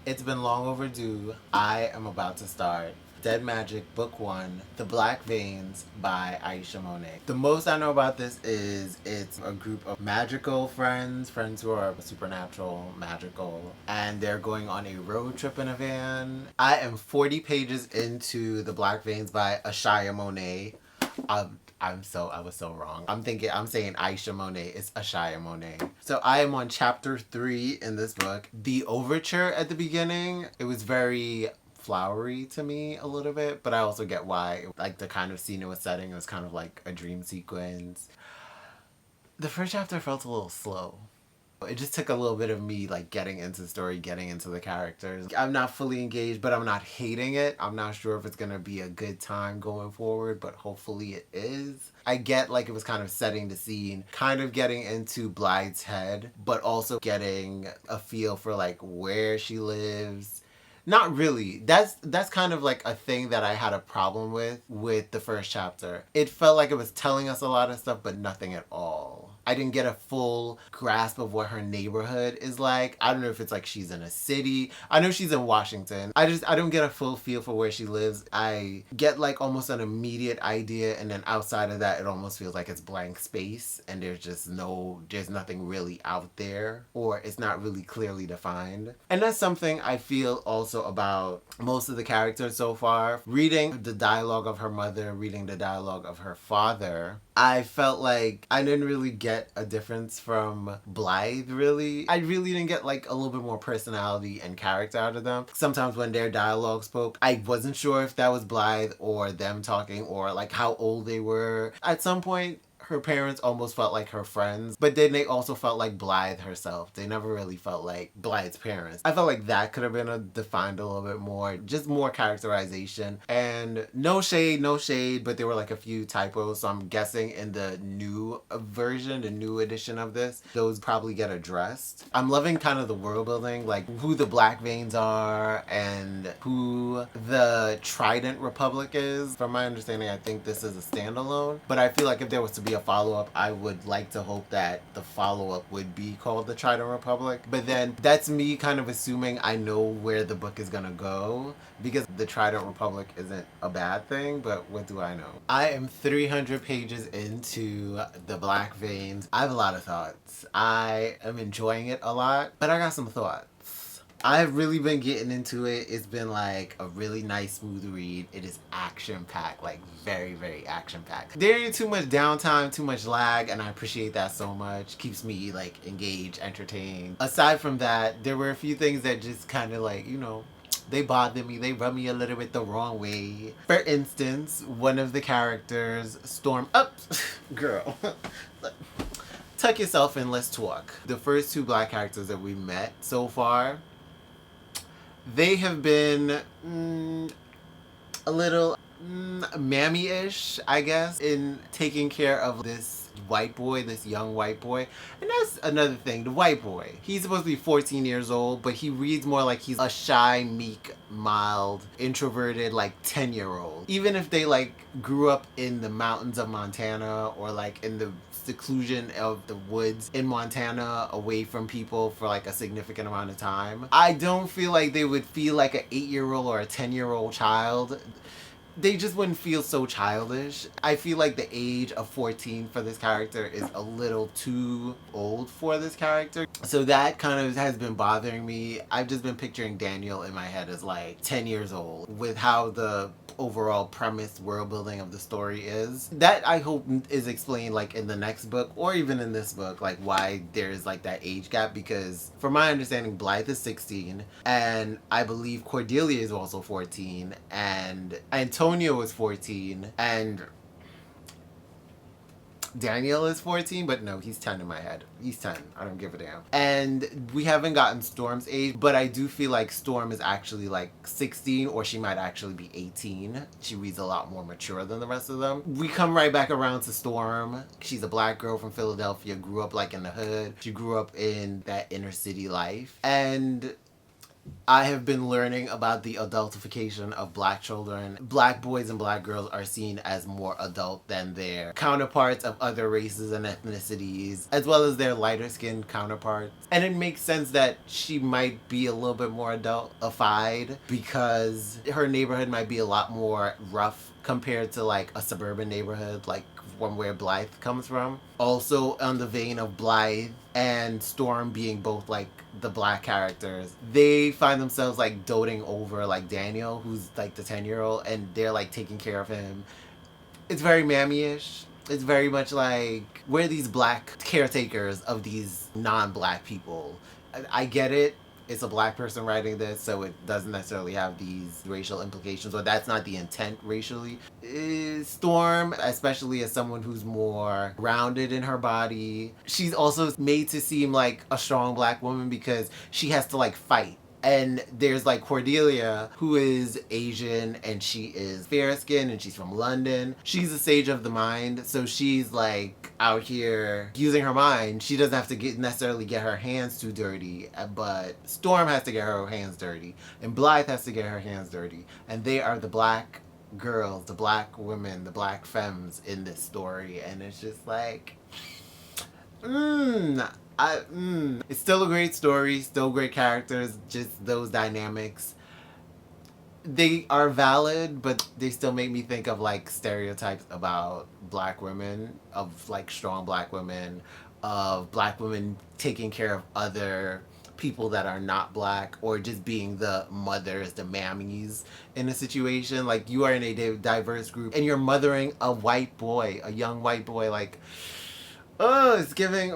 It's been long overdue. I am about to start Dead Magic Book 1, The Black Veins by Ashia Monet. The most I know about this is it's a group of magical friends who are supernatural, magical, and they're going on a road trip in a van. I am 40 pages into The Black Veins by Ashia Monet. I was so wrong. I'm saying Aisha Monet. It's Ashia Monet. So I am on chapter 3 in this book. The overture at the beginning, it was very flowery to me a little bit, but I also get why. Like the kind of scene it was setting, it was kind of like a dream sequence. The first chapter felt a little slow. It just took a little bit of me like getting into the story, getting into the characters. I'm not fully engaged, but I'm not hating it. I'm not sure if it's gonna be a good time going forward, but hopefully it is. I get like it was kind of setting the scene, kind of getting into Blythe's head, but also getting a feel for like where she lives. Not really. That's kind of like a thing that I had a problem with the first chapter. It felt like it was telling us a lot of stuff, but nothing at all. I didn't get a full grasp of what her neighborhood is like. I don't know if it's like she's in a city. I know she's in Washington. I don't get a full feel for where she lives. I get like almost an immediate idea, and then outside of that it almost feels like it's blank space and there's nothing really out there, or it's not really clearly defined. And that's something I feel also about most of the characters so far. Reading the dialogue of her mother, reading the dialogue of her father, I felt like I didn't really get a difference from Blythe, really. I really didn't get like a little bit more personality and character out of them. Sometimes when their dialogue spoke, I wasn't sure if that was Blythe or them talking, or like how old they were. At some point, her parents almost felt like her friends, but then they also felt like Blythe herself. They never really felt like Blythe's parents. I felt like that could have been defined a little bit more, just more characterization. And no shade, but there were like a few typos, so I'm guessing in the new version, the new edition of this, those probably get addressed. I'm loving kind of the world building, like who the Black Veins are and who the Trident Republic is. From my understanding, I think this is a standalone, but I feel like if there was to be a follow-up, I would like to hope that the follow-up would be called the Trident Republic. But then that's me kind of assuming I know where the book is gonna go, because the Trident Republic isn't a bad thing, but what do I know? I am 300 pages into The Black Veins. I have a lot of thoughts. I am enjoying it a lot, but I got some thoughts. I've really been getting into it. It's been like a really nice, smooth read. It is action-packed, like very, very action-packed. There ain't too much downtime, too much lag, and I appreciate that so much. Keeps me like engaged, entertained. Aside from that, there were a few things that just kind of like, they bothered me. They rubbed me a little bit the wrong way. For instance, one of the characters, Storm, girl. Tuck yourself in, let's talk. The first two Black characters that we met so far, they have been a little mammy-ish, I guess, in taking care of this white boy, this young white boy. And that's another thing, the white boy. He's supposed to be 14 years old, but he reads more like he's a shy, meek, mild, introverted, like 10-year-old. Even if they like grew up in the mountains of Montana, or like in the seclusion of the woods in Montana, away from people for like a significant amount of time, I don't feel like they would feel like an 8-year-old or a 10-year-old child. They just wouldn't feel so childish. I feel like the age of 14 for this character is a little too old for this character. So that kind of has been bothering me. I've just been picturing Daniel in my head as like 10 years old, with how the overall premise, world building of the story is. That I hope is explained like in the next book, or even in this book, like why there's like that age gap, because from my understanding, Blythe is 16, and I believe Cordelia is also 14, and Antonio is 14, and Daniel is 14, but no, he's 10 in my head. He's 10. I don't give a damn. And we haven't gotten Storm's age, but I do feel like Storm is actually like 16, or she might actually be 18. She reads a lot more mature than the rest of them. We come right back around to Storm. She's a Black girl from Philadelphia, grew up like in the hood. She grew up in that inner city life. And I have been learning about the adultification of black children. Black boys and black girls are seen as more adult than their counterparts of other races and ethnicities, as well as their lighter skinned counterparts. And it makes sense that she might be a little bit more adultified because her neighborhood might be a lot more rough compared to like a suburban neighborhood, like from where Blythe comes from. Also, on the vein of Blythe and Storm being both like the black characters, they find themselves like doting over like Daniel, who's like the 10-year-old, and they're like taking care of him. It's very mammy-ish. It's very much like we're these black caretakers of these non-black people. I get it. It's a black person writing this, so it doesn't necessarily have these racial implications, or that's not the intent racially. Storm, especially as someone who's more rounded in her body, she's also made to seem like a strong black woman because she has to like fight. And there's like Cordelia, who is Asian and she is fair skinned and she's from London. She's a sage of the mind, so she's like out here using her mind. She doesn't have to necessarily get her hands too dirty, but Storm has to get her hands dirty, and Blythe has to get her hands dirty. And they are the black girls, the black women, the black femmes in this story, and it's just like, it's still a great story, still great characters, just those dynamics. They are valid, but they still make me think of like stereotypes about black women, of like strong black women, of black women taking care of other people that are not black, or just being the mothers, the mammies in a situation. Like, you are in a diverse group and you're mothering a white boy, a young white boy, like, oh, it's giving.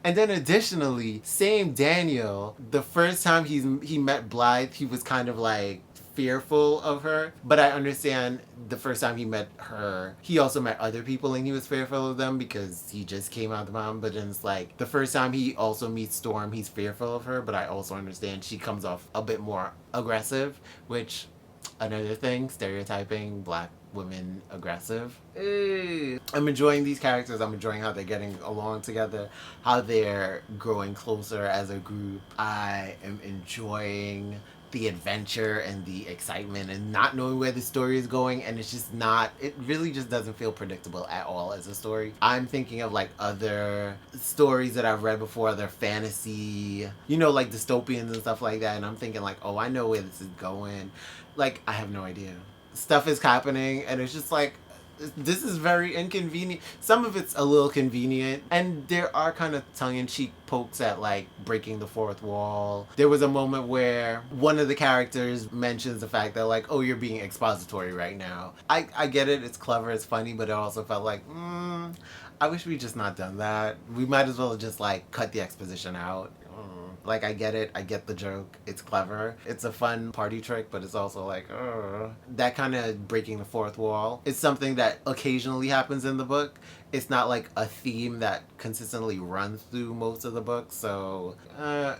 And then additionally, same Daniel. The first time he met Blythe, he was kind of like fearful of her. But I understand the first time he met her, he also met other people and he was fearful of them because he just came out of the mom. But then it's like the first time he also meets Storm, he's fearful of her. But I also understand she comes off a bit more aggressive, which, another thing, stereotyping black women aggressive. I'm enjoying these characters. I'm enjoying how they're getting along together, how they're growing closer as a group. I am enjoying the adventure and the excitement and not knowing where the story is going, and it's just not, it really just doesn't feel predictable at all as a story. I'm thinking of like other stories that I've read before, other fantasy, like dystopians and stuff like that, and I'm thinking like, oh, I know where this is going. Like, I have no idea. Stuff is happening and it's just like, this is very inconvenient. Some of it's a little convenient, and there are kind of tongue-in-cheek pokes at like breaking the fourth wall. There was a moment where one of the characters mentions the fact that like, oh, you're being expository right now. I get it, it's clever, it's funny, but it also felt like, I wish we just not done that. We might as well just like cut the exposition out. Like, I get it. I get the joke. It's clever. It's a fun party trick, but it's also like, that kind of breaking the fourth wall is something that occasionally happens in the book. It's not like a theme that consistently runs through most of the book. So,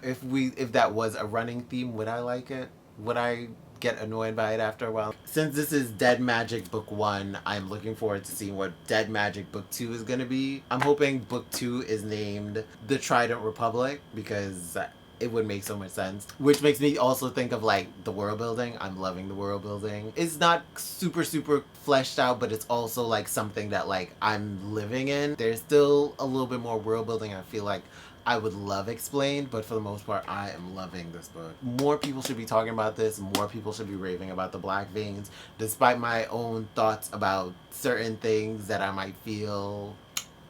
if that was a running theme, would I like it? Would I get annoyed by it after a while? Since this is Dead Magic Book 1, I'm looking forward to seeing what Dead Magic Book 2 is going to be. I'm hoping Book 2 is named The Trident Republic, because it would make so much sense. Which makes me also think of like the world building. I'm loving the world building. It's not super fleshed out, but it's also like something that like I'm living in. There's still a little bit more world building I feel like I would love explained, but for the most part, I am loving this book. More people should be talking about this. More people should be raving about the Black Veins. Despite my own thoughts about certain things that I might feel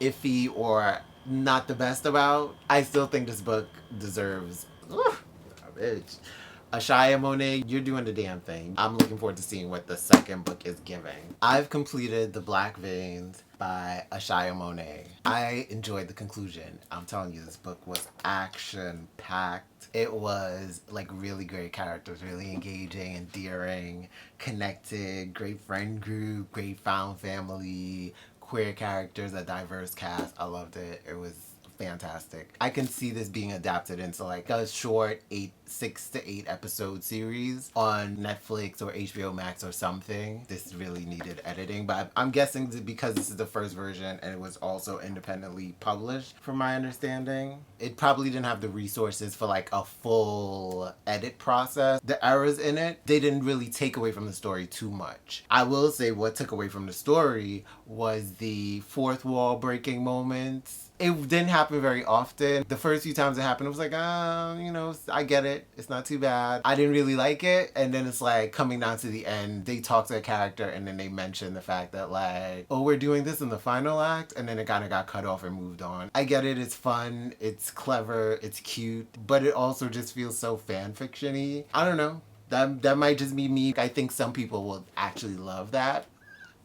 iffy or not the best about, I still think this book deserves. Bitch. Ashia Monet, you're doing the damn thing. I'm looking forward to seeing what the second book is giving. I've completed The Black Veins by Ashia Monet. I enjoyed the conclusion. I'm telling you, this book was action-packed. It was like really great characters, really engaging, endearing, connected, great friend group, great found family, queer characters, a diverse cast. I loved it. It was fantastic. I can see this being adapted into like a short 6 to 8 episode series on Netflix or HBO Max or something. This really needed editing, but I'm guessing because this is the first version and it was also independently published, from my understanding, it probably didn't have the resources for like a full edit process. The errors in it, they didn't really take away from the story too much. I will say what took away from the story was the fourth wall breaking moments. It didn't happen very often. The first few times it happened, it was like, I get it. It's not too bad. I didn't really like it. And then it's like coming down to the end, they talk to a character and then they mention the fact that like, oh, we're doing this in the final act. And then it kind of got cut off and moved on. I get it. It's fun. It's clever. It's cute. But it also just feels so fan fiction-y. I don't know. That might just be me. I think some people will actually love that.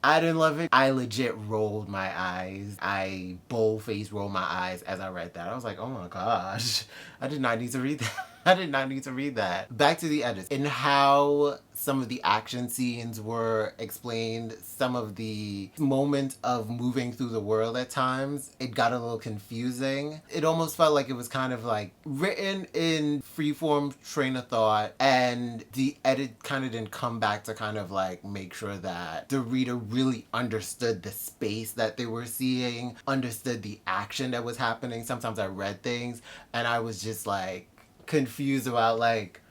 I didn't love it. I legit rolled my eyes. I bold-faced rolled my eyes as I read that. I was like, oh my gosh, I did not need to read that. I did not need to read that. Back to the edits. In how some of the action scenes were explained, some of the moments of moving through the world at times, it got a little confusing. It almost felt like it was kind of like written in freeform train of thought, and the edit kind of didn't come back to kind of like make sure that the reader really understood the space that they were seeing, understood the action that was happening. Sometimes I read things and I was just like confused about like,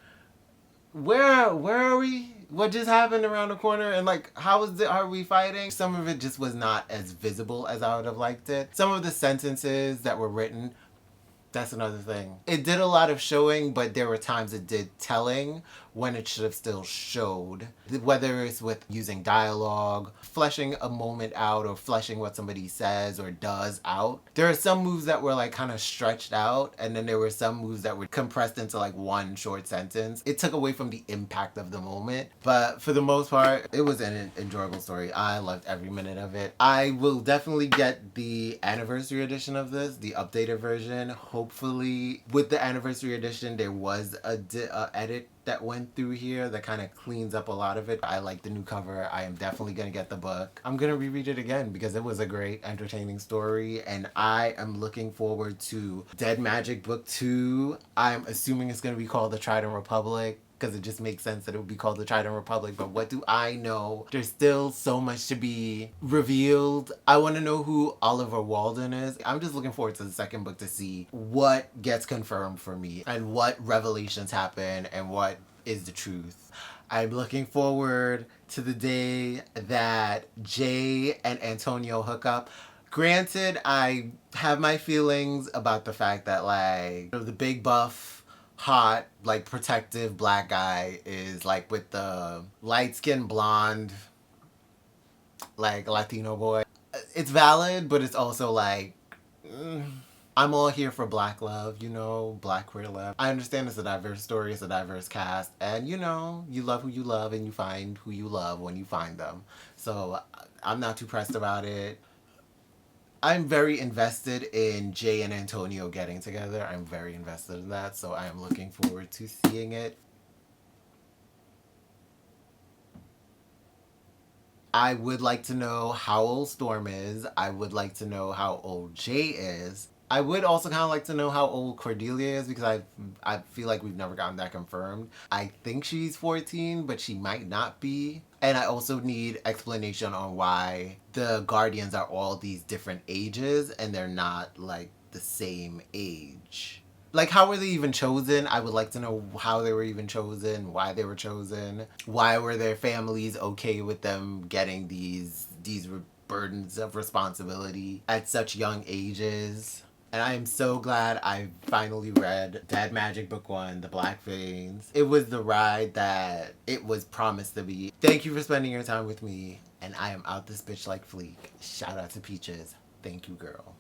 where are we? What just happened around the corner? And like, are we fighting? Some of it just was not as visible as I would have liked it. Some of the sentences that were written, that's another thing. It did a lot of showing, but there were times it did telling when it should have still showed. Whether it's with using dialogue, fleshing a moment out, or fleshing what somebody says or does out. There are some moves that were like kind of stretched out, and then there were some moves that were compressed into like one short sentence. It took away from the impact of the moment, but for the most part, it was an enjoyable story. I loved every minute of it. I will definitely get the anniversary edition of this, the updated version. Hopefully, with the anniversary edition, there was a edit that went through here that kind of cleans up a lot of it. I like the new cover. I am definitely going to get the book. I'm going to reread it again because it was a great, entertaining story, and I am looking forward to Dead Magic Book 2. I'm assuming it's going to be called The Trident Republic, because it just makes sense that it would be called The Trident Republic, but what do I know? There's still so much to be revealed. I want to know who Oliver Walden is. I'm just looking forward to the second book to see what gets confirmed for me and what revelations happen and what is the truth. I'm looking forward to the day that Jay and Antonio hook up. Granted, I have my feelings about the fact that like the big buff hot, like protective black guy is like with the light-skinned blonde, like Latino boy. It's valid, but it's also like, I'm all here for black love, black queer love. I understand it's a diverse story, it's a diverse cast, and you love who you love and you find who you love when you find them. So I'm not too pressed about it. I'm very invested in Jay and Antonio getting together. I'm very invested in that, so I am looking forward to seeing it. I would like to know how old Storm is. I would like to know how old Jay is. I would also kind of like to know how old Cordelia is, because I feel like we've never gotten that confirmed. I think she's 14, but she might not be. And I also need explanation on why the Guardians are all these different ages and they're not like the same age. Like, how were they even chosen? I would like to know how they were even chosen, why they were chosen. Why were their families okay with them getting these burdens of responsibility at such young ages? And I am so glad I finally read Dead Magic Book 1, The Black Veins. It was the ride that it was promised to be. Thank you for spending your time with me, and I am out this bitch like Fleek. Shout out to Peaches. Thank you, girl.